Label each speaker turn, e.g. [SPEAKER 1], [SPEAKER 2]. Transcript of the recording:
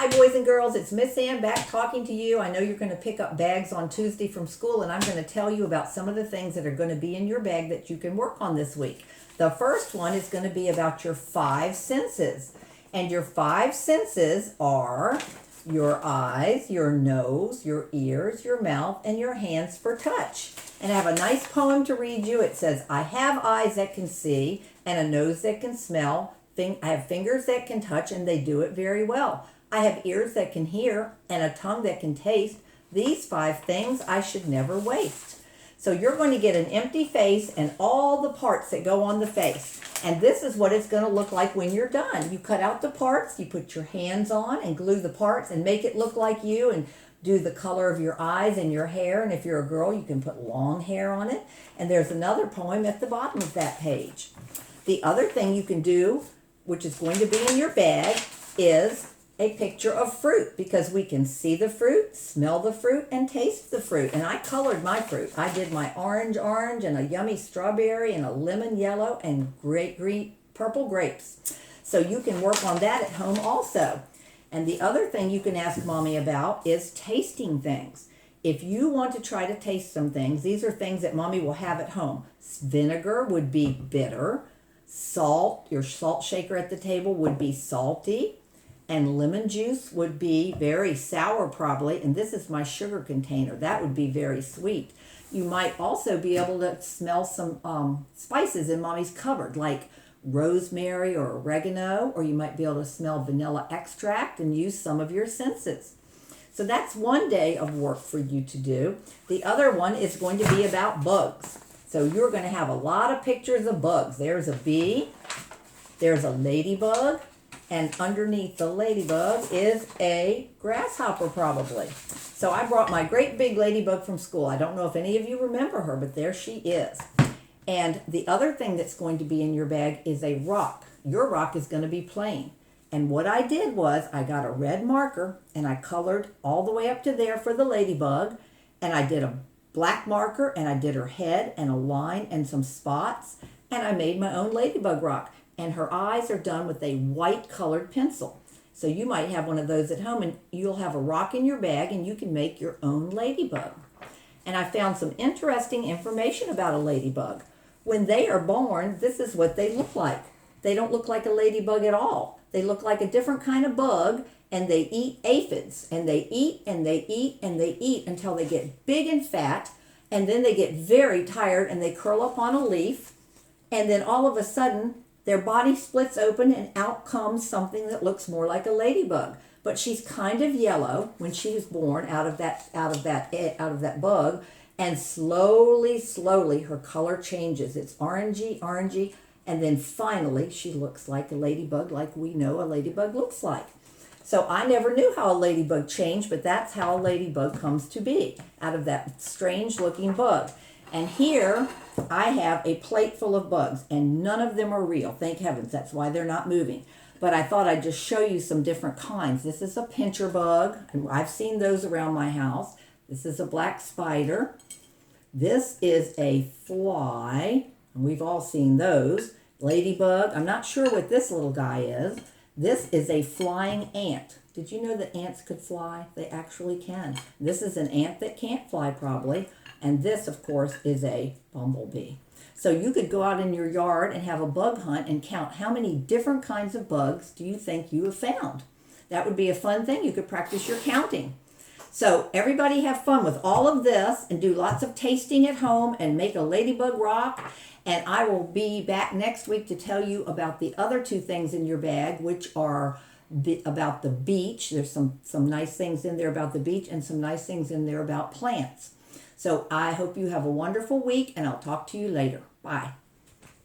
[SPEAKER 1] Hi, boys and girls. It's Miss Ann back talking to you. I know you're going to pick up bags on Tuesday from school, and I'm going to tell you about some of the things that are going to be in your bag that you can work on this week. The first one is going to be about your 5 senses. And your 5 senses are your eyes, your nose, your ears, your mouth, and your hands for touch. And I have a nice poem to read you. It says, I have eyes that can see and a nose that can smell. I have fingers that can touch, and they do it very well. I have ears that can hear and a tongue that can taste. These 5 things I should never waste. So you're going to get an empty face and all the parts that go on the face. And this is what it's going to look like when you're done. You cut out the parts, you put your hands on and glue the parts and make it look like you, and do the color of your eyes and your hair. And if you're a girl, you can put long hair on it. And there's another poem at the bottom of that page. The other thing you can do, which is going to be in your bag, is a picture of fruit, because we can see the fruit, smell the fruit, and taste the fruit. And I colored my fruit. I did my orange and a yummy strawberry and a lemon yellow and green purple grapes. So you can work on that at home also. And the other thing you can ask Mommy about is tasting things. If you want to try to taste some things, these are things that Mommy will have at home. Vinegar would be bitter. Salt, your salt shaker at the table, would be salty. And lemon juice would be very sour probably. And this is my sugar container. That would be very sweet. You might also be able to smell some spices in Mommy's cupboard, like rosemary or oregano, or you might be able to smell vanilla extract and use some of your senses. So that's one day of work for you to do. The other one is going to be about bugs. So you're going to have a lot of pictures of bugs. There's a bee, there's a ladybug, and underneath the ladybug is a grasshopper probably. So I brought my great big ladybug from school. I don't know if any of you remember her, but there she is. And the other thing that's going to be in your bag is a rock. Your rock is going to be plain. And what I did was I got a red marker and I colored all the way up to there for the ladybug. And I did a black marker and I did her head and a line and some spots. And I made my own ladybug rock. And her eyes are done with a white colored pencil. So you might have one of those at home, and you'll have a rock in your bag and you can make your own ladybug. And I found some interesting information about a ladybug. When they are born, this is what they look like. They don't look like a ladybug at all. They look like a different kind of bug, and they eat aphids. And they eat and they eat and they eat until they get big and fat, and then they get very tired and they curl up on a leaf, and then all of a sudden their body splits open and out comes something that looks more like a ladybug. But she's kind of yellow when she is born out of that bug, and slowly her color changes. It's orangey, and then finally she looks like a ladybug, like we know a ladybug looks like. So I never knew how a ladybug changed, but that's how a ladybug comes to be, out of that strange looking bug. And here I have a plate full of bugs, and none of them are real. Thank heavens, that's why they're not moving. But I thought I'd just show you some different kinds. This is a pincher bug, and I've seen those around my house. This is a black spider. This is a fly, and we've all seen those. Ladybug. I'm not sure what this little guy is. This is a flying ant. Did you know that ants could fly? They actually can. This is an ant that can't fly probably. And this, of course, is a bumblebee. So you could go out in your yard and have a bug hunt and count how many different kinds of bugs do you think you have found. That would be a fun thing. You could practice your counting. So everybody have fun with all of this and do lots of tasting at home and make a ladybug rock. And I will be back next week to tell you about the other 2 things in your bag, which are about the beach. There's some nice things in there about the beach and some nice things in there about plants. So I hope you have a wonderful week, and I'll talk to you later. Bye.